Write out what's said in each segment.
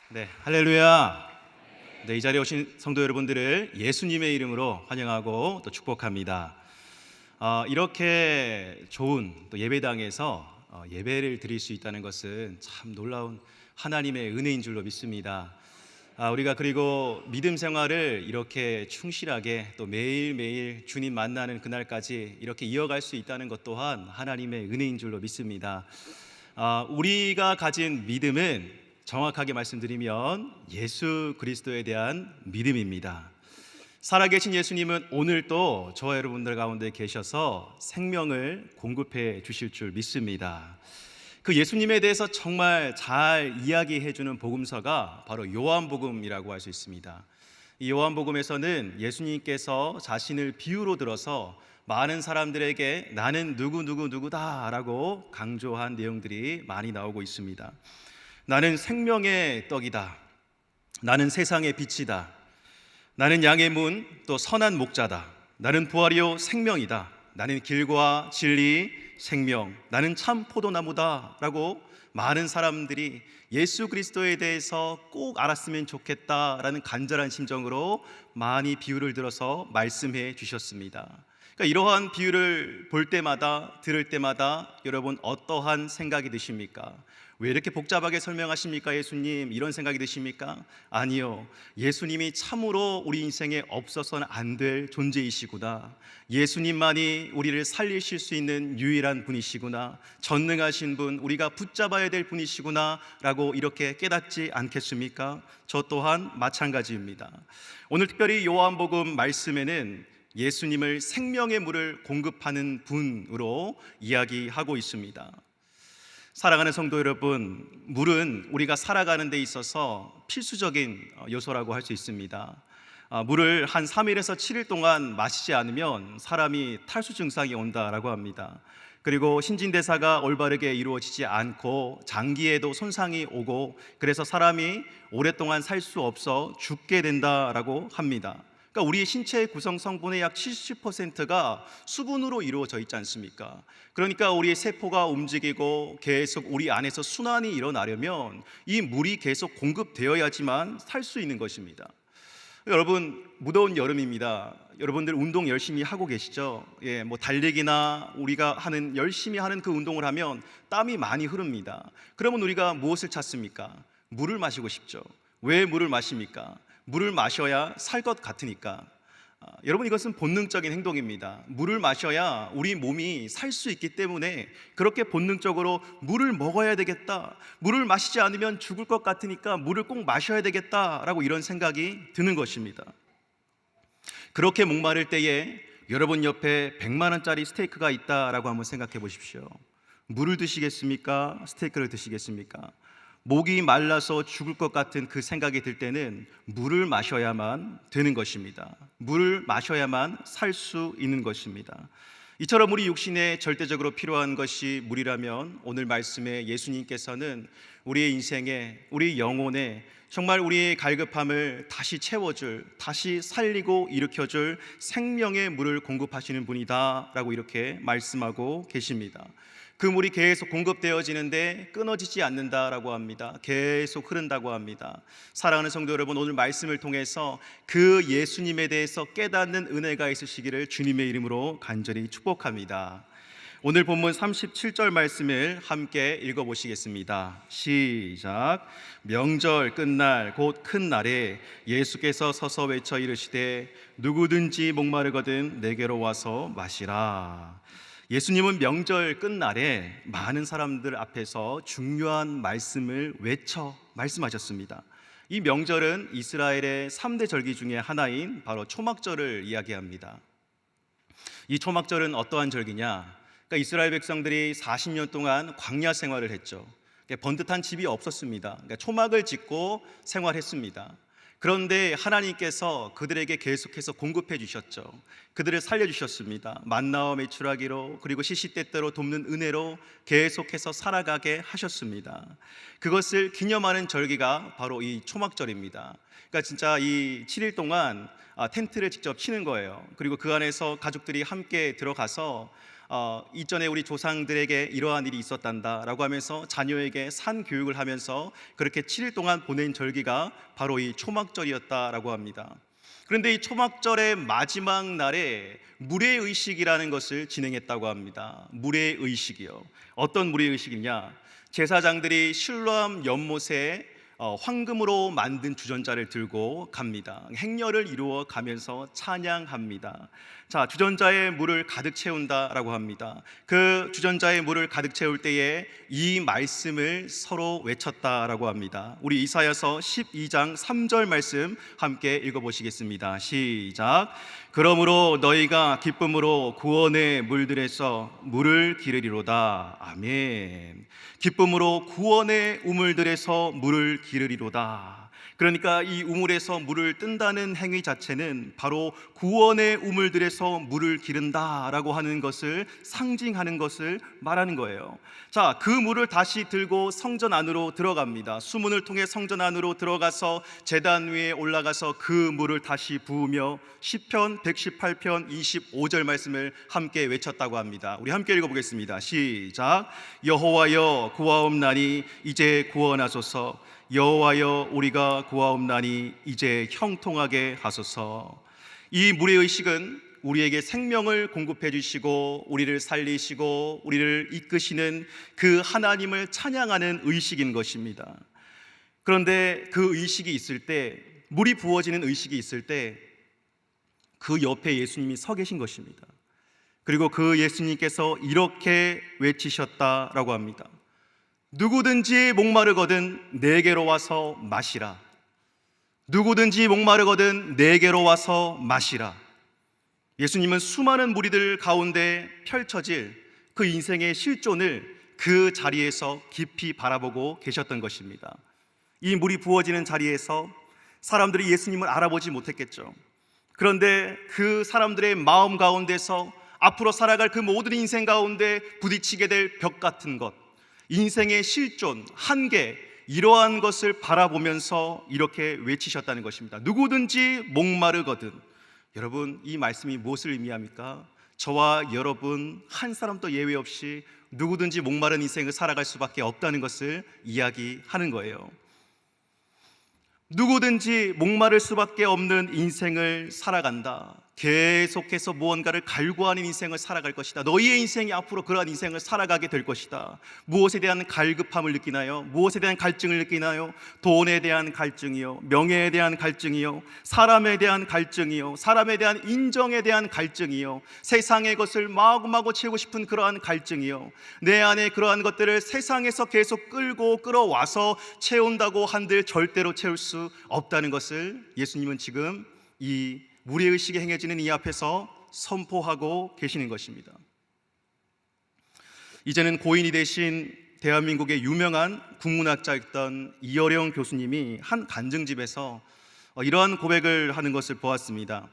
네, 할렐루야. 네, 이 자리에 오신 성도 여러분들을 예수님의 이름으로 환영하고 또 축복합니다. 이렇게 좋은 또 예배당에서 예배를 드릴 수 있다는 것은 참 놀라운 하나님의 은혜인 줄로 믿습니다. 우리가 그리고 믿음 생활을 이렇게 충실하게 또 매일매일 주님 만나는 그날까지 이렇게 이어갈 수 있다는 것 또한 하나님의 은혜인 줄로 믿습니다. 우리가 가진 믿음은 정확하게 말씀드리면 예수 그리스도에 대한 믿음입니다. 살아계신 예수님은 오늘도 저와 여러분들 가운데 계셔서 생명을 공급해 주실 줄 믿습니다. 그 예수님에 대해서 정말 잘 이야기해 주는 복음서가 바로 요한복음이라고 할 수 있습니다. 이 요한복음에서는 예수님께서 자신을 비유로 들어서 많은 사람들에게 나는 누구다라고 강조한 내용들이 많이 나오고 있습니다. 나는 생명의 떡이다. 나는 세상의 빛이다. 나는 양의 문, 또 선한 목자다. 나는 부활이요 생명이다. 나는 길과 진리, 생명. 나는 참 포도나무다. 라고 많은 사람들이 예수 그리스도에 대해서 꼭 알았으면 좋겠다라는 간절한 심정으로 많이 비유를 들어서 말씀해 주셨습니다. 그러니까 이러한 비유를 볼 때마다 들을 때마다 여러분 어떠한 생각이 드십니까? 왜 이렇게 복잡하게 설명하십니까 예수님? 이런 생각이 드십니까? 아니요, 예수님이 참으로 우리 인생에 없어서는 안 될 존재이시구나. 예수님만이 우리를 살리실 수 있는 유일한 분이시구나. 전능하신 분, 우리가 붙잡아야 될 분이시구나 라고 이렇게 깨닫지 않겠습니까? 저 또한 마찬가지입니다. 오늘 특별히 요한복음 말씀에는 예수님을 생명의 물을 공급하는 분으로 이야기하고 있습니다. 사랑하는 성도 여러분, 물은 우리가 살아가는 데 있어서 필수적인 요소라고 할 수 있습니다. 물을 한 3일에서 7일 동안 마시지 않으면 사람이 탈수 증상이 온다라고 합니다. 그리고 신진대사가 올바르게 이루어지지 않고 장기에도 손상이 오고 그래서 사람이 오랫동안 살 수 없어 죽게 된다라고 합니다. 그러니까 우리 신체의 구성 성분의 약 70%가 수분으로 이루어져 있지 않습니까? 그러니까 우리의 세포가 움직이고 계속 우리 안에서 순환이 일어나려면 이 물이 계속 공급되어야지만 살 수 있는 것입니다. 여러분, 무더운 여름입니다. 여러분들 운동 열심히 하고 계시죠? 달리기나 우리가 열심히 하는 그 운동을 하면 땀이 많이 흐릅니다. 그러면 우리가 무엇을 찾습니까? 물을 마시고 싶죠. 왜 물을 마십니까? 물을 마셔야 살 것 같으니까. 여러분, 이것은 본능적인 행동입니다. 물을 마셔야 우리 몸이 살 수 있기 때문에 그렇게 본능적으로 물을 먹어야 되겠다, 물을 마시지 않으면 죽을 것 같으니까 물을 꼭 마셔야 되겠다라고 이런 생각이 드는 것입니다. 그렇게 목마를 때에 여러분 옆에 100만 원짜리 스테이크가 있다라고 한번 생각해 보십시오. 물을 드시겠습니까? 스테이크를 드시겠습니까? 목이 말라서 죽을 것 같은 그 생각이 들 때는 물을 마셔야만 되는 것입니다. 물을 마셔야만 살 수 있는 것입니다. 이처럼 우리 육신에 절대적으로 필요한 것이 물이라면 오늘 말씀에 예수님께서는 우리의 인생에, 우리 영혼에 정말 우리의 갈급함을 다시 채워줄, 다시 살리고 일으켜줄 생명의 물을 공급하시는 분이다 라고 이렇게 말씀하고 계십니다. 그 물이 계속 공급되어지는데 끊어지지 않는다라고 합니다. 계속 흐른다고 합니다. 사랑하는 성도 여러분, 오늘 말씀을 통해서 그 예수님에 대해서 깨닫는 은혜가 있으시기를 주님의 이름으로 간절히 축복합니다. 오늘 본문 37절 말씀을 함께 읽어보시겠습니다. 시작. 명절 끝날 곧 큰 날에 예수께서 서서 외쳐 이르시되 누구든지 목마르거든 내게로 와서 마시라. 예수님은 명절 끝날에 많은 사람들 앞에서 중요한 말씀을 외쳐 말씀하셨습니다. 이 명절은 이스라엘의 3대 절기 중에 하나인 바로 초막절을 이야기합니다. 이 초막절은 어떠한 절기냐? 그러니까 이스라엘 백성들이 40년 동안 광야 생활을 했죠. 번듯한 집이 없었습니다. 그러니까 초막을 짓고 생활했습니다. 그런데 하나님께서 그들에게 계속해서 공급해 주셨죠. 그들을 살려주셨습니다. 만나와 메추라기로, 그리고 시시때때로 돕는 은혜로 계속해서 살아가게 하셨습니다. 그것을 기념하는 절기가 바로 이 초막절입니다. 그러니까 진짜 이 7일 동안 텐트를 직접 치는 거예요. 그리고 그 안에서 가족들이 함께 들어가서 이전에 우리 조상들에게 이러한 일이 있었단다라고 하면서 자녀에게 산 교육을 하면서 그렇게 7일 동안 보낸 절기가 바로 이 초막절이었다라고 합니다. 그런데 이 초막절의 마지막 날에 무례의식이라는 것을 진행했다고 합니다. 무례의식이요. 어떤 무례의식이냐? 제사장들이 실로암 연못에 황금으로 만든 주전자를 들고 갑니다. 행렬을 이루어 가면서 찬양합니다. 자, 주전자에 물을 가득 채운다라고 합니다. 그 주전자에 물을 가득 채울 때에 이 말씀을 서로 외쳤다라고 합니다. 우리 이사야서 12장 3절 말씀 함께 읽어보시겠습니다. 시작. 그러므로 너희가 기쁨으로 구원의 물들에서 물을 기르리로다. 아멘. 기쁨으로 구원의 우물들에서 물을 기르리로다. 그러니까 이 우물에서 물을 뜬다는 행위 자체는 바로 구원의 우물들에서 물을 기른다라고 하는 것을 상징하는 것을 말하는 거예요. 자, 그 물을 다시 들고 성전 안으로 들어갑니다. 수문을 통해 성전 안으로 들어가서 제단 위에 올라가서 그 물을 다시 부으며 시편 118편 25절 말씀을 함께 외쳤다고 합니다. 우리 함께 읽어보겠습니다. 시작. 여호와여 구하옵나니 이제 구원하소서. 여호와여 우리가 구하옵나니 이제 형통하게 하소서. 이 무례의식은 우리에게 생명을 공급해 주시고 우리를 살리시고 우리를 이끄시는 그 하나님을 찬양하는 의식인 것입니다. 그런데 그 의식이 있을 때, 물이 부어지는 의식이 있을 때 그 옆에 예수님이 서 계신 것입니다. 그리고 그 예수님께서 이렇게 외치셨다라고 합니다. 누구든지 목마르거든 내게로 와서 마시라. 누구든지 목마르거든 내게로 와서 마시라. 예수님은 수많은 무리들 가운데 펼쳐질 그 인생의 실존을 그 자리에서 깊이 바라보고 계셨던 것입니다. 이 물이 부어지는 자리에서 사람들이 예수님을 알아보지 못했겠죠. 그런데 그 사람들의 마음 가운데서 앞으로 살아갈 그 모든 인생 가운데 부딪히게 될 벽 같은 것, 인생의 실존, 한계, 이러한 것을 바라보면서 이렇게 외치셨다는 것입니다. 누구든지 목마르거든. 여러분, 이 말씀이 무엇을 의미합니까? 저와 여러분 한 사람도 예외 없이 누구든지 목마른 인생을 살아갈 수밖에 없다는 것을 이야기하는 거예요. 누구든지 목마를 수밖에 없는 인생을 살아간다. 계속해서 무언가를 갈구하는 인생을 살아갈 것이다. 너희의 인생이 앞으로 그러한 인생을 살아가게 될 것이다. 무엇에 대한 갈급함을 느끼나요? 무엇에 대한 갈증을 느끼나요? 돈에 대한 갈증이요, 명예에 대한 갈증이요, 사람에 대한 갈증이요, 사람에 대한 인정에 대한 갈증이요, 세상의 것을 마구마구 채우고 싶은 그러한 갈증이요, 내 안에 그러한 것들을 세상에서 계속 끌어와서 채운다고 한들 절대로 채울 수 없다는 것을 예수님은 지금 이 무례의식에 행해지는 이 앞에서 선포하고 계시는 것입니다. 이제는 고인이 되신 대한민국의 유명한 국문학자였던 이어령 교수님이 한 간증집에서 이러한 고백을 하는 것을 보았습니다.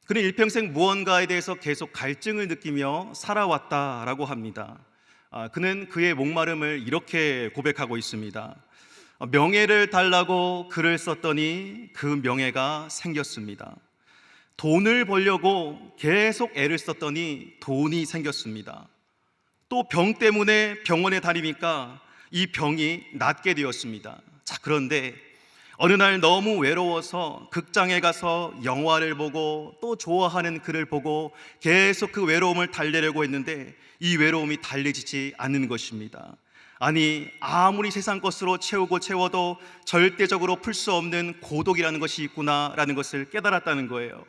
그는 일평생 무언가에 대해서 계속 갈증을 느끼며 살아왔다라고 합니다. 그는 그의 목마름을 이렇게 고백하고 있습니다. 명예를 달라고 글을 썼더니 그 명예가 생겼습니다. 돈을 벌려고 계속 애를 썼더니 돈이 생겼습니다. 또 병 때문에 병원에 다니니까 이 병이 낫게 되었습니다. 자, 그런데 어느 날 너무 외로워서 극장에 가서 영화를 보고 또 좋아하는 글을 보고 계속 그 외로움을 달래려고 했는데 이 외로움이 달래지지 않는 것입니다. 아니, 아무리 세상 것으로 채워도 절대적으로 풀 수 없는 고독이라는 것이 있구나라는 것을 깨달았다는 거예요.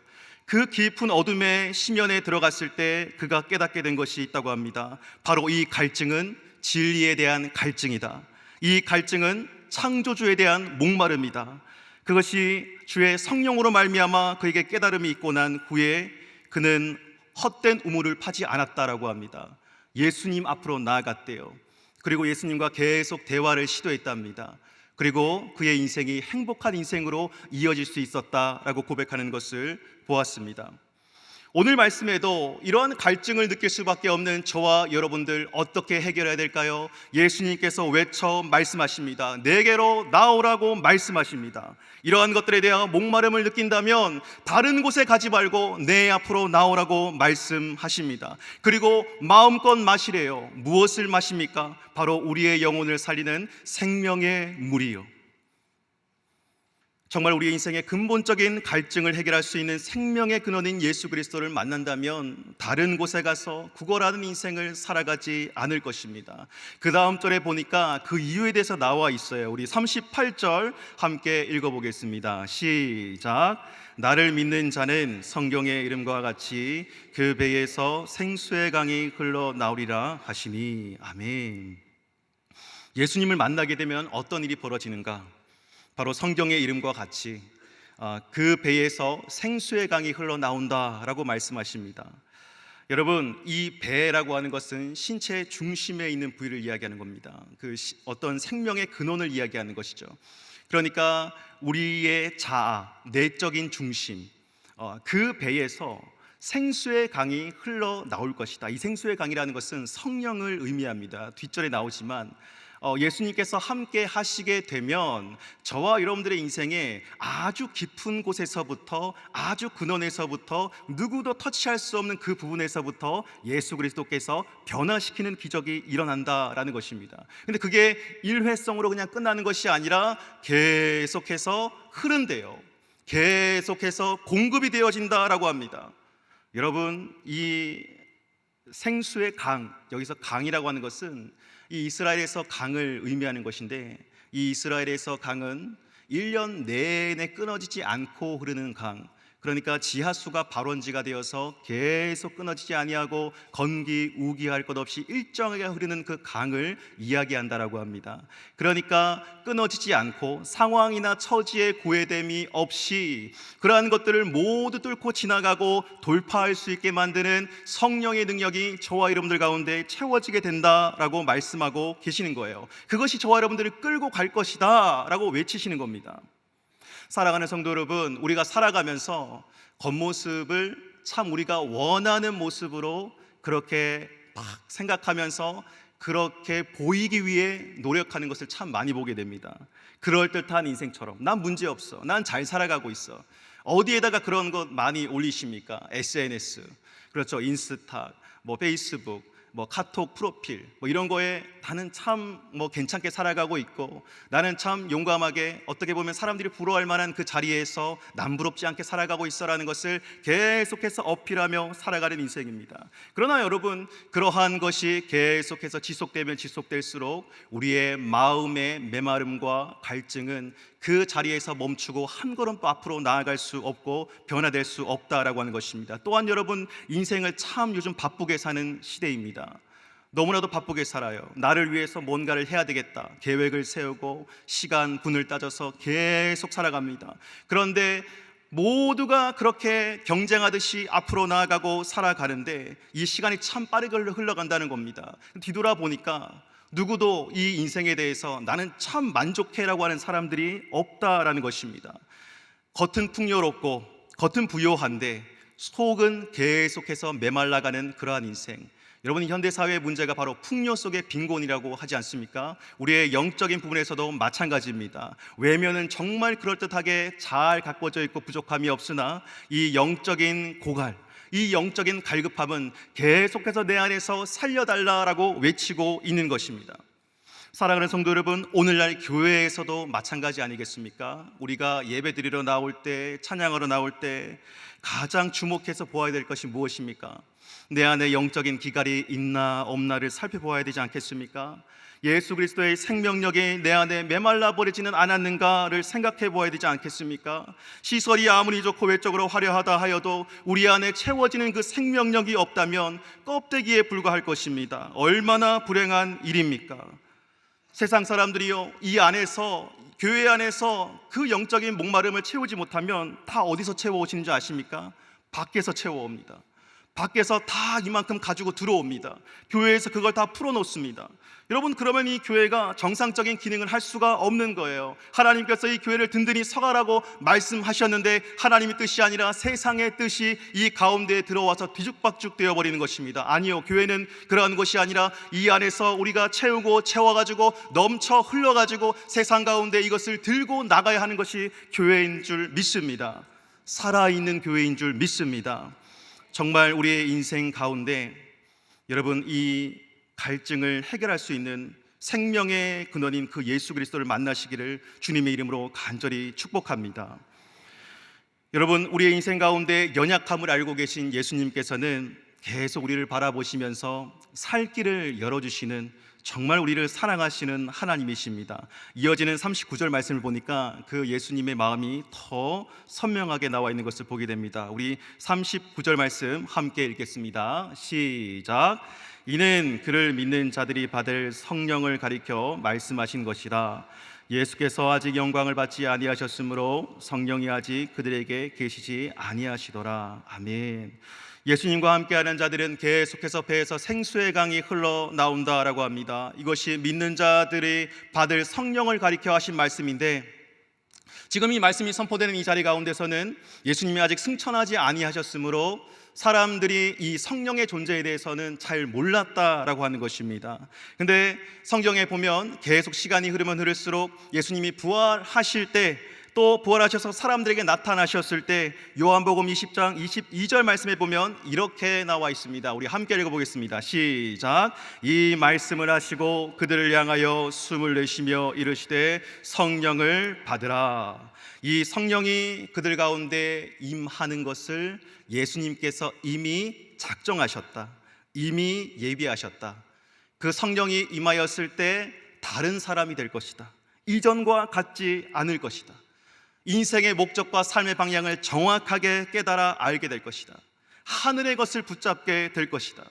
그 깊은 어둠의 심연에 들어갔을 때 그가 깨닫게 된 것이 있다고 합니다. 바로 이 갈증은 진리에 대한 갈증이다. 이 갈증은 창조주에 대한 목마름이다. 그것이 주의 성령으로 말미암아 그에게 깨달음이 있고 난 후에 그는 헛된 우물을 파지 않았다라고 합니다. 예수님 앞으로 나아갔대요. 그리고 예수님과 계속 대화를 시도했답니다. 그리고 그의 인생이 행복한 인생으로 이어질 수 있었다라고 고백하는 것을 보았습니다. 오늘 말씀에도 이러한 갈증을 느낄 수밖에 없는 저와 여러분들 어떻게 해결해야 될까요? 예수님께서 외쳐 말씀하십니다. 내게로 나오라고 말씀하십니다. 이러한 것들에 대한 목마름을 느낀다면 다른 곳에 가지 말고 내 앞으로 나오라고 말씀하십니다. 그리고 마음껏 마시래요. 무엇을 마십니까? 바로 우리의 영혼을 살리는 생명의 물이요. 정말 우리 인생의 근본적인 갈증을 해결할 수 있는 생명의 근원인 예수 그리스도를 만난다면 다른 곳에 가서 구걸하는 인생을 살아가지 않을 것입니다. 그 다음 절에 보니까 그 이유에 대해서 나와 있어요. 우리 38절 함께 읽어보겠습니다. 시작. 나를 믿는 자는 성경의 이름과 같이 그 배에서 생수의 강이 흘러나오리라 하시니. 아멘. 예수님을 만나게 되면 어떤 일이 벌어지는가? 바로 성경의 이름과 같이 그 배에서 생수의 강이 흘러나온다라고 말씀하십니다. 여러분, 이 배라고 하는 것은 신체의 중심에 있는 부위를 이야기하는 겁니다. 어떤 생명의 근원을 이야기하는 것이죠. 그러니까 우리의 자아, 내적인 중심, 그 배에서 생수의 강이 흘러나올 것이다. 이 생수의 강이라는 것은 성령을 의미합니다. 뒷절에 나오지만 예수님께서 함께 하시게 되면 저와 여러분들의 인생에 아주 깊은 곳에서부터, 아주 근원에서부터, 누구도 터치할 수 없는 그 부분에서부터 예수 그리스도께서 변화시키는 기적이 일어난다라는 것입니다. 근데 그게 일회성으로 그냥 끝나는 것이 아니라 계속해서 흐른대요. 계속해서 공급이 되어진다라고 합니다. 여러분, 이 생수의 강, 여기서 강이라고 하는 것은 이 이스라엘에서 강을 의미하는 것인데, 이 이스라엘에서 강은 1년 내내 끊어지지 않고 흐르는 강, 그러니까 지하수가 발원지가 되어서 계속 끊어지지 아니하고 건기우기할 것 없이 일정하게 흐르는 그 강을 이야기한다라고 합니다. 그러니까 끊어지지 않고 상황이나 처지의 고해됨이 없이 그러한 것들을 모두 뚫고 지나가고 돌파할 수 있게 만드는 성령의 능력이 저와 여러분들 가운데 채워지게 된다라고 말씀하고 계시는 거예요. 그것이 저와 여러분들을 끌고 갈 것이다 라고 외치시는 겁니다. 사랑하는 성도 여러분, 우리가 살아가면서 겉모습을 참 우리가 원하는 모습으로 그렇게 막 생각하면서 그렇게 보이기 위해 노력하는 것을 참 많이 보게 됩니다. 그럴듯한 인생처럼 난 문제 없어, 난 잘 살아가고 있어. 어디에다가 그런 것 많이 올리십니까? SNS, 그렇죠, 인스타, 페이스북, 카톡 프로필 이런 거에 나는 참 괜찮게 살아가고 있고, 나는 참 용감하게 어떻게 보면 사람들이 부러워할 만한 그 자리에서 남부럽지 않게 살아가고 있어라는 것을 계속해서 어필하며 살아가는 인생입니다. 그러나 여러분, 그러한 것이 계속해서 지속되면 지속될수록 우리의 마음의 메마름과 갈증은 그 자리에서 멈추고 한 걸음 또 앞으로 나아갈 수 없고 변화될 수 없다라고 하는 것입니다. 또한 여러분, 인생을 참 요즘 바쁘게 사는 시대입니다. 너무나도 바쁘게 살아요. 나를 위해서 뭔가를 해야 되겠다, 계획을 세우고 시간 분을 따져서 계속 살아갑니다. 그런데 모두가 그렇게 경쟁하듯이 앞으로 나아가고 살아가는데 이 시간이 참 빠르게 흘러간다는 겁니다. 뒤돌아보니까 누구도 이 인생에 대해서 나는 참 만족해라고 하는 사람들이 없다라는 것입니다. 겉은 풍요롭고 겉은 부요한데 속은 계속해서 메말라가는 그러한 인생. 여러분, 현대사회의 문제가 바로 풍요 속의 빈곤이라고 하지 않습니까? 우리의 영적인 부분에서도 마찬가지입니다. 외면은 정말 그럴듯하게 잘 가꿔져 있고 부족함이 없으나 이 영적인 고갈, 이 영적인 갈급함은 계속해서 내 안에서 살려달라라고 외치고 있는 것입니다. 사랑하는 성도 여러분, 오늘날 교회에서도 마찬가지 아니겠습니까? 우리가 예배드리러 나올 때, 찬양하러 나올 때 가장 주목해서 보아야 될 것이 무엇입니까? 내 안에 영적인 기갈이 있나 없나를 살펴보아야 되지 않겠습니까? 예수 그리스도의 생명력이 내 안에 메말라 버리지는 않았는가를 생각해 보아야 되지 않겠습니까? 시설이 아무리 좋고 외적으로 화려하다 하여도 우리 안에 채워지는 그 생명력이 없다면 껍데기에 불과할 것입니다. 얼마나 불행한 일입니까? 세상 사람들이요, 이 안에서, 교회 안에서 그 영적인 목마름을 채우지 못하면 다 어디서 채워오시는지 아십니까? 밖에서 채워옵니다. 밖에서 다 이만큼 가지고 들어옵니다. 교회에서 그걸 다 풀어놓습니다. 여러분, 그러면 이 교회가 정상적인 기능을 할 수가 없는 거예요. 하나님께서 이 교회를 든든히 서가라고 말씀하셨는데 하나님의 뜻이 아니라 세상의 뜻이 이 가운데에 들어와서 뒤죽박죽 되어버리는 것입니다. 아니요, 교회는 그러한 것이 아니라 이 안에서 우리가 채우고 채워가지고 넘쳐 흘러가지고 세상 가운데 이것을 들고 나가야 하는 것이 교회인 줄 믿습니다. 살아있는 교회인 줄 믿습니다. 정말 우리의 인생 가운데 여러분, 이 갈증을 해결할 수 있는 생명의 근원인 그 예수 그리스도를 만나시기를 주님의 이름으로 간절히 축복합니다. 여러분, 우리의 인생 가운데 연약함을 알고 계신 예수님께서는 계속 우리를 바라보시면서 살 길을 열어주시는, 정말 우리를 사랑하시는 하나님이십니다. 이어지는 39절 말씀을 보니까 그 예수님의 마음이 더 선명하게 나와 있는 것을 보게 됩니다. 우리 39절 말씀 함께 읽겠습니다. 시작. 이는 그를 믿는 자들이 받을 성령을 가리켜 말씀하신 것이라. 예수께서 아직 영광을 받지 아니하셨으므로 성령이 아직 그들에게 계시지 아니하시더라. 아멘. 예수님과 함께하는 자들은 계속해서 배에서 생수의 강이 흘러나온다라고 합니다. 이것이 믿는 자들이 받을 성령을 가리켜 하신 말씀인데, 지금 이 말씀이 선포되는 이 자리 가운데서는 예수님이 아직 승천하지 아니하셨으므로 사람들이 이 성령의 존재에 대해서는 잘 몰랐다라고 하는 것입니다. 근데 성경에 보면 계속 시간이 흐르면 흐를수록 예수님이 부활하실 때, 또 부활하셔서 사람들에게 나타나셨을 때 요한복음 20장 22절 말씀에 보면 이렇게 나와 있습니다. 우리 함께 읽어보겠습니다. 시작. 이 말씀을 하시고 그들을 향하여 숨을 내쉬며 이르시되 성령을 받으라. 이 성령이 그들 가운데 임하는 것을 예수님께서 이미 작정하셨다, 이미 예비하셨다. 그 성령이 임하였을 때 다른 사람이 될 것이다. 이전과 같지 않을 것이다. 인생의 목적과 삶의 방향을 정확하게 깨달아 알게 될 것이다. 하늘의 것을 붙잡게 될 것이다.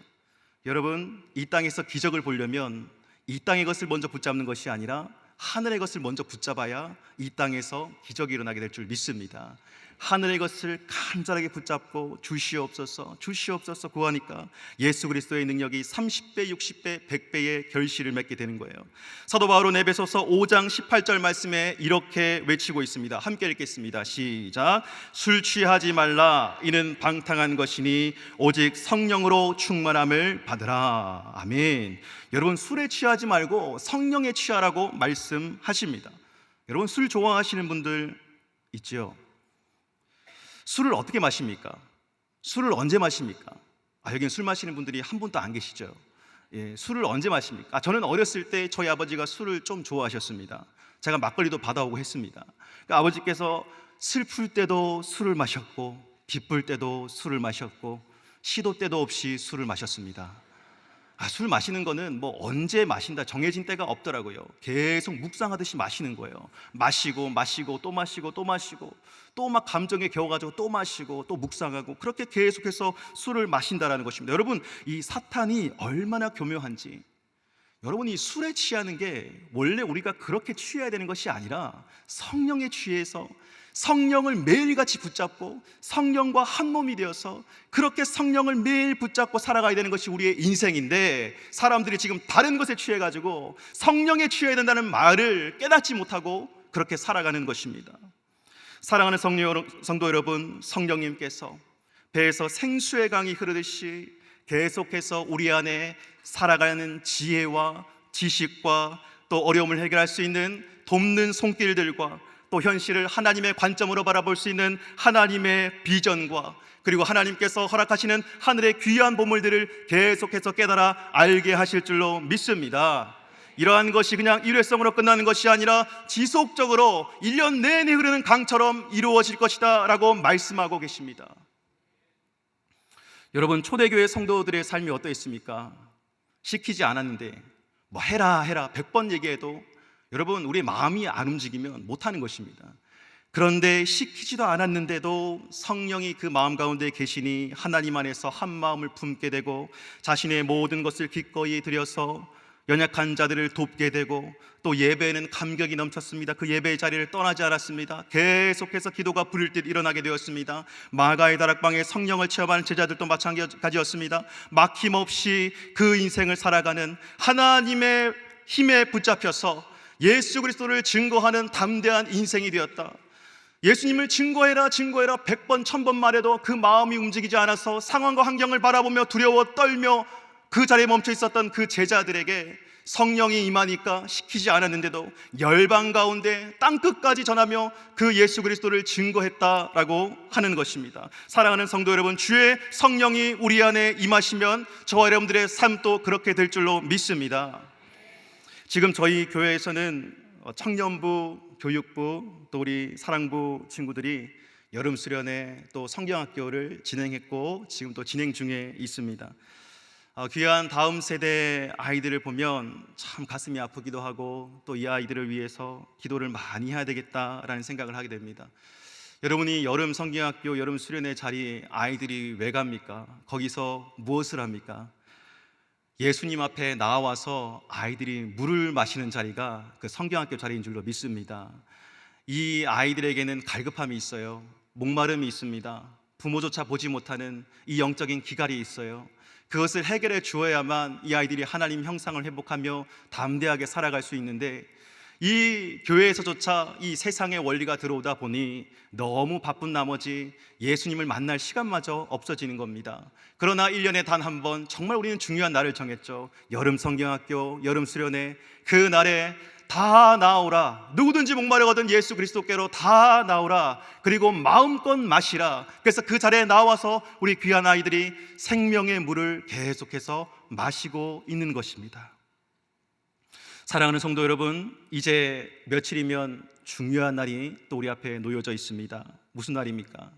여러분, 이 땅에서 기적을 보려면 이 땅의 것을 먼저 붙잡는 것이 아니라 하늘의 것을 먼저 붙잡아야 이 땅에서 기적이 일어나게 될 줄 믿습니다. 하늘의 것을 간절하게 붙잡고 주시옵소서, 주시옵소서 구하니까 예수 그리스도의 능력이 30배, 60배, 100배의 결실을 맺게 되는 거예요. 사도 바울은 에베소서 5장 18절 말씀에 이렇게 외치고 있습니다. 함께 읽겠습니다. 시작. 술 취하지 말라. 이는 방탕한 것이니 오직 성령으로 충만함을 받으라. 아멘. 여러분, 술에 취하지 말고 성령에 취하라고 말씀하십니다. 여러분, 술 좋아하시는 분들 있지요? 술을 어떻게 마십니까? 술을 언제 마십니까? 여기는 술 마시는 분들이 한 분도 안 계시죠? 예, 술을 언제 마십니까? 저는 어렸을 때 저희 아버지가 술을 좀 좋아하셨습니다. 제가 막걸리도 받아오고 했습니다. 그러니까 아버지께서 슬플 때도 술을 마셨고, 기쁠 때도 술을 마셨고, 시도 때도 없이 술을 마셨습니다. 술 마시는 거는 뭐 언제 마신다 정해진 때가 없더라고요. 계속 묵상하듯이 마시는 거예요. 마시고 마시고 또 마시고 또 마시고 또 막 감정에 겨워가지고 또 마시고 또 묵상하고, 그렇게 계속해서 술을 마신다라는 것입니다. 여러분, 이 사탄이 얼마나 교묘한지, 여러분, 이 술에 취하는 게 원래 우리가 그렇게 취해야 되는 것이 아니라 성령에 취해서 성령을 매일같이 붙잡고 성령과 한 몸이 되어서 그렇게 성령을 매일 붙잡고 살아가야 되는 것이 우리의 인생인데, 사람들이 지금 다른 것에 취해가지고 성령에 취해야 된다는 말을 깨닫지 못하고 그렇게 살아가는 것입니다. 사랑하는 성도 여러분, 성령님께서 배에서 생수의 강이 흐르듯이 계속해서 우리 안에 살아가는 지혜와 지식과 또 어려움을 해결할 수 있는 돕는 손길들과 또 현실을 하나님의 관점으로 바라볼 수 있는 하나님의 비전과, 그리고 하나님께서 허락하시는 하늘의 귀한 보물들을 계속해서 깨달아 알게 하실 줄로 믿습니다. 이러한 것이 그냥 일회성으로 끝나는 것이 아니라 지속적으로 1년 내내 흐르는 강처럼 이루어질 것이다 라고 말씀하고 계십니다. 여러분, 초대교회 성도들의 삶이 어떠했습니까? 시키지 않았는데 뭐 해라 100번 얘기해도 여러분, 우리의 마음이 안 움직이면 못하는 것입니다. 그런데 시키지도 않았는데도 성령이 그 마음 가운데 계시니 하나님 안에서 한 마음을 품게 되고 자신의 모든 것을 기꺼이 드려서 연약한 자들을 돕게 되고 또 예배에는 감격이 넘쳤습니다. 그 예배의 자리를 떠나지 않았습니다. 계속해서 기도가 부를 듯 일어나게 되었습니다. 마가의 다락방에 성령을 체험하는 제자들도 마찬가지였습니다. 막힘없이 그 인생을 살아가는 하나님의 힘에 붙잡혀서 예수 그리스도를 증거하는 담대한 인생이 되었다. 예수님을 증거해라 100번 1000번 말해도 그 마음이 움직이지 않아서 상황과 환경을 바라보며 두려워 떨며 그 자리에 멈춰 있었던 그 제자들에게 성령이 임하니까 시키지 않았는데도 열방 가운데 땅끝까지 전하며 그 예수 그리스도를 증거했다라고 하는 것입니다. 사랑하는 성도 여러분, 주의 성령이 우리 안에 임하시면 저와 여러분들의 삶도 그렇게 될 줄로 믿습니다. 지금 저희 교회에서는 청년부, 교육부, 또 우리 사랑부 친구들이 여름 수련회 또 성경학교를 진행했고 지금 또 진행 중에 있습니다. 귀한 다음 세대 아이들을 보면 참 가슴이 아프기도 하고 또 이 아이들을 위해서 기도를 많이 해야 되겠다라는 생각을 하게 됩니다. 여러분이 여름 성경학교, 여름 수련회 자리 아이들이 왜 갑니까? 거기서 무엇을 합니까? 예수님 앞에 나와서 아이들이 물을 마시는 자리가 그 성경학교 자리인 줄로 믿습니다. 이 아이들에게는 갈급함이 있어요. 목마름이 있습니다. 부모조차 보지 못하는 이 영적인 기갈이 있어요. 그것을 해결해 주어야만 이 아이들이 하나님 형상을 회복하며 담대하게 살아갈 수 있는데 이 교회에서조차 이 세상의 원리가 들어오다 보니 너무 바쁜 나머지 예수님을 만날 시간마저 없어지는 겁니다. 그러나 1년에 단 한 번 정말 우리는 중요한 날을 정했죠. 여름 성경학교, 여름 수련회. 그 날에 다 나오라. 누구든지 목마르거든 예수 그리스도께로 다 나오라. 그리고 마음껏 마시라. 그래서 그 자리에 나와서 우리 귀한 아이들이 생명의 물을 계속해서 마시고 있는 것입니다. 사랑하는 성도 여러분, 이제 며칠이면 중요한 날이 또 우리 앞에 놓여져 있습니다. 무슨 날입니까?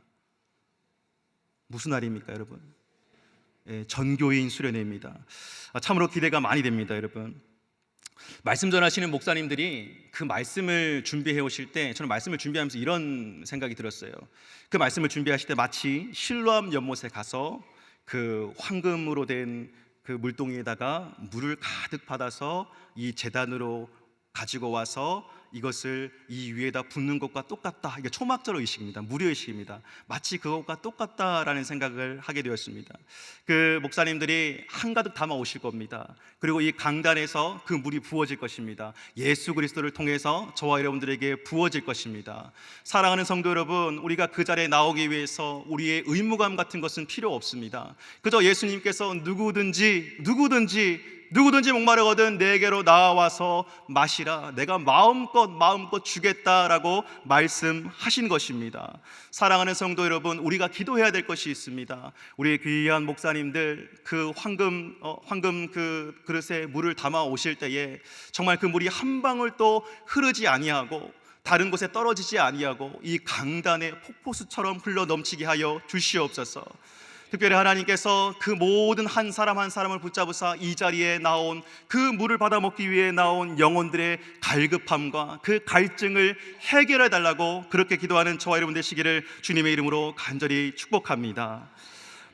무슨 날입니까, 여러분? 전교인 수련회입니다. 참으로 기대가 많이 됩니다, 여러분. 말씀 전하시는 목사님들이 그 말씀을 준비해 오실 때 저는 말씀을 준비하면서 이런 생각이 들었어요. 그 말씀을 준비하실 때 마치 실로암 연못에 가서 그 황금으로 된 그 물동이에다가 물을 가득 받아서 이 제단으로 가지고 와서 이것을 이 위에다 붓는 것과 똑같다. 이게 초막절 의식입니다. 무료 의식입니다. 마치 그것과 똑같다라는 생각을 하게 되었습니다. 그 목사님들이 한가득 담아 오실 겁니다. 그리고 이 강단에서 그 물이 부어질 것입니다. 예수 그리스도를 통해서 저와 여러분들에게 부어질 것입니다. 사랑하는 성도 여러분, 우리가 그 자리에 나오기 위해서 우리의 의무감 같은 것은 필요 없습니다. 그저 예수님께서 누구든지 목마르거든 내게로 나와서 마시라. 내가 마음껏 주겠다라고 말씀하신 것입니다. 사랑하는 성도 여러분, 우리가 기도해야 될 것이 있습니다. 우리 귀한 목사님들 그 황금 그 그릇에 물을 담아 오실 때에 정말 그 물이 한 방울도 흐르지 아니하고 다른 곳에 떨어지지 아니하고 이 강단에 폭포수처럼 흘러 넘치게 하여 주시옵소서. 특별히 하나님께서 그 모든 한 사람 한 사람을 붙잡으사 이 자리에 나온 그 물을 받아 먹기 위해 나온 영혼들의 갈급함과 그 갈증을 해결해 달라고 그렇게 기도하는 저와 여러분 되시기를 주님의 이름으로 간절히 축복합니다.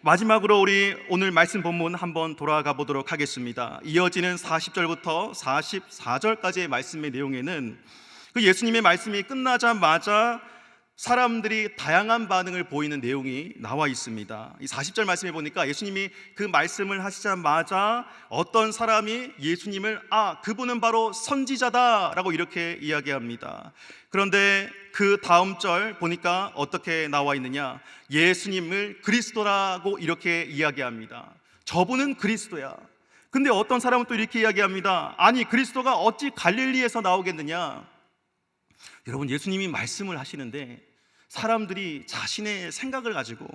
마지막으로 우리 오늘 말씀 본문 한번 돌아가 보도록 하겠습니다. 이어지는 40절부터 44절까지의 말씀의 내용에는 그 예수님의 말씀이 끝나자마자 사람들이 다양한 반응을 보이는 내용이 나와 있습니다. 이 40절 말씀에 보니까 예수님이 그 말씀을 하시자마자 어떤 사람이 예수님을 그분은 바로 선지자다라고 이렇게 이야기합니다. 그런데 그 다음 절 보니까 어떻게 나와 있느냐, 예수님을 그리스도라고 이렇게 이야기합니다. 저분은 그리스도야. 근데 어떤 사람은 또 이렇게 이야기합니다. 아니, 그리스도가 어찌 갈릴리에서 나오겠느냐. 여러분, 예수님이 말씀을 하시는데 사람들이 자신의 생각을 가지고,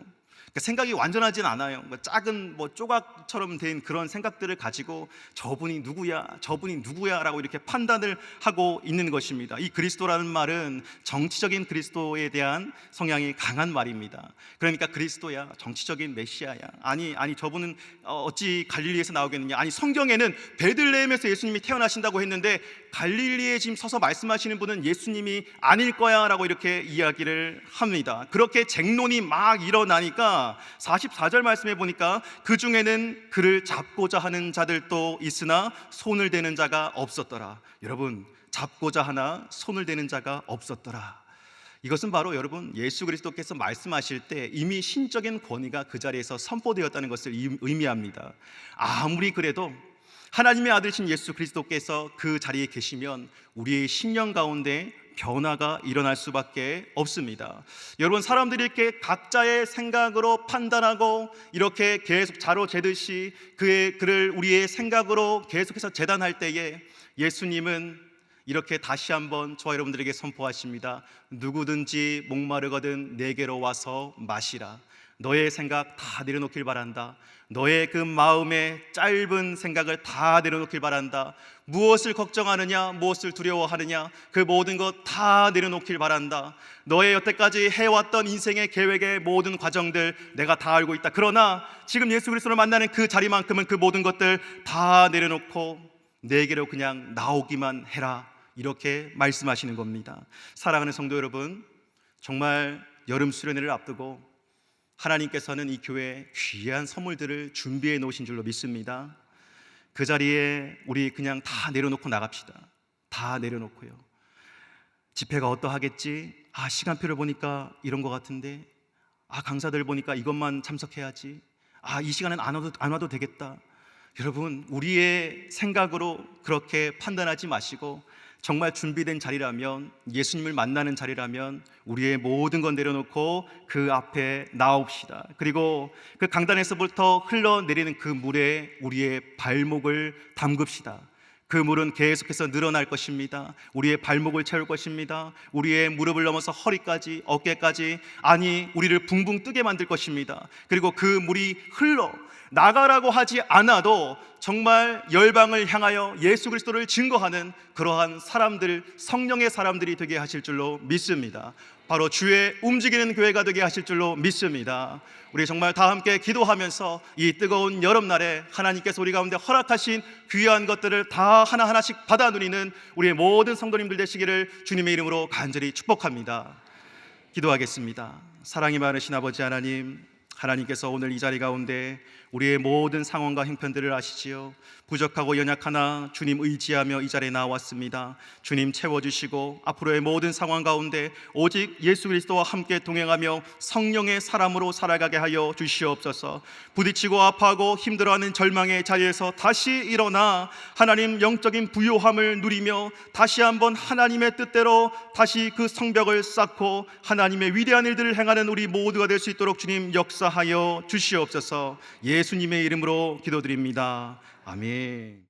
생각이 완전하진 않아요. 작은 조각처럼 된 그런 생각들을 가지고 저분이 누구야라고 이렇게 판단을 하고 있는 것입니다. 이 그리스도라는 말은 정치적인 그리스도에 대한 성향이 강한 말입니다. 그러니까 그리스도야, 정치적인 메시아야. 아니 저분은 어찌 갈릴리에서 나오겠느냐. 아니, 성경에는 베들레헴에서 예수님이 태어나신다고 했는데 갈릴리에 지금 서서 말씀하시는 분은 예수님이 아닐 거야 라고 이렇게 이야기를 합니다. 그렇게 쟁론이 막 일어나니까 그러나 44절 말씀에 보니까 그 중에는 그를 잡고자 하는 자들도 있으나 손을 대는 자가 없었더라. 여러분, 잡고자 하나 손을 대는 자가 없었더라. 이것은 바로 여러분 예수 그리스도께서 말씀하실 때 이미 신적인 권위가 그 자리에서 선포되었다는 것을 의미합니다. 아무리 그래도 하나님의 아들이신 예수 그리스도께서 그 자리에 계시면 우리의 심령 가운데 변화가 일어날 수밖에 없습니다. 여러분, 사람들이 이렇게 각자의 생각으로 판단하고 이렇게 계속 자로 재듯이 그를 우리의 생각으로 계속해서 재단할 때에 예수님은 이렇게 다시 한번 저와 여러분들에게 선포하십니다. 누구든지 목마르거든 내게로 와서 마시라. 너의 생각 다 내려놓길 바란다. 너의 그 마음의 짧은 생각을 다 내려놓길 바란다. 무엇을 걱정하느냐, 무엇을 두려워하느냐, 그 모든 것 다 내려놓길 바란다. 너의 여태까지 해왔던 인생의 계획의 모든 과정들 내가 다 알고 있다. 그러나 지금 예수 그리스도를 만나는 그 자리만큼은 그 모든 것들 다 내려놓고 내게로 그냥 나오기만 해라. 이렇게 말씀하시는 겁니다. 사랑하는 성도 여러분, 정말 여름 수련회를 앞두고 하나님께서는 이 교회에 귀한 선물들을 준비해 놓으신 줄로 믿습니다. 그 자리에 우리 그냥 다 내려놓고 나갑시다. 다 내려놓고요. 집회가 어떠하겠지? 시간표를 보니까 이런 것 같은데, 강사들 보니까 이것만 참석해야지. 이 시간은 안 와도 되겠다. 여러분, 우리의 생각으로 그렇게 판단하지 마시고 정말 준비된 자리라면, 예수님을 만나는 자리라면 우리의 모든 건 내려놓고 그 앞에 나옵시다. 그리고 그 강단에서부터 흘러내리는 그 물에 우리의 발목을 담급시다. 그 물은 계속해서 늘어날 것입니다. 우리의 발목을 채울 것입니다. 우리의 무릎을 넘어서 허리까지, 어깨까지, 우리를 붕붕 뜨게 만들 것입니다. 그리고 그 물이 흘러 나가라고 하지 않아도 정말 열방을 향하여 예수 그리스도를 증거하는 그러한 사람들, 성령의 사람들이 되게 하실 줄로 믿습니다. 바로 주의 움직이는 교회가 되게 하실 줄로 믿습니다. 우리 정말 다 함께 기도하면서 이 뜨거운 여름날에 하나님께서 우리 가운데 허락하신 귀한 것들을 다 하나하나씩 받아 누리는 우리의 모든 성도님들 되시기를 주님의 이름으로 간절히 축복합니다. 기도하겠습니다. 사랑이 많으신 아버지 하나님, 하나님께서 오늘 이 자리 가운데 우리의 모든 상황과 형편들을 아시지요. 부족하고 연약하나 주님 의지하며 이 자리에 나왔습니다. 주님 채워주시고 앞으로의 모든 상황 가운데 오직 예수 그리스도와 함께 동행하며 성령의 사람으로 살아가게 하여 주시옵소서. 부딪히고 아파하고 힘들어하는 절망의 자리에서 다시 일어나 하나님 영적인 부요함을 누리며 다시 한번 하나님의 뜻대로 다시 그 성벽을 쌓고 하나님의 위대한 일들을 행하는 우리 모두가 될 수 있도록 주님 역사하여 주시옵소서. 예수님의 이름으로 기도드립니다. 아멘.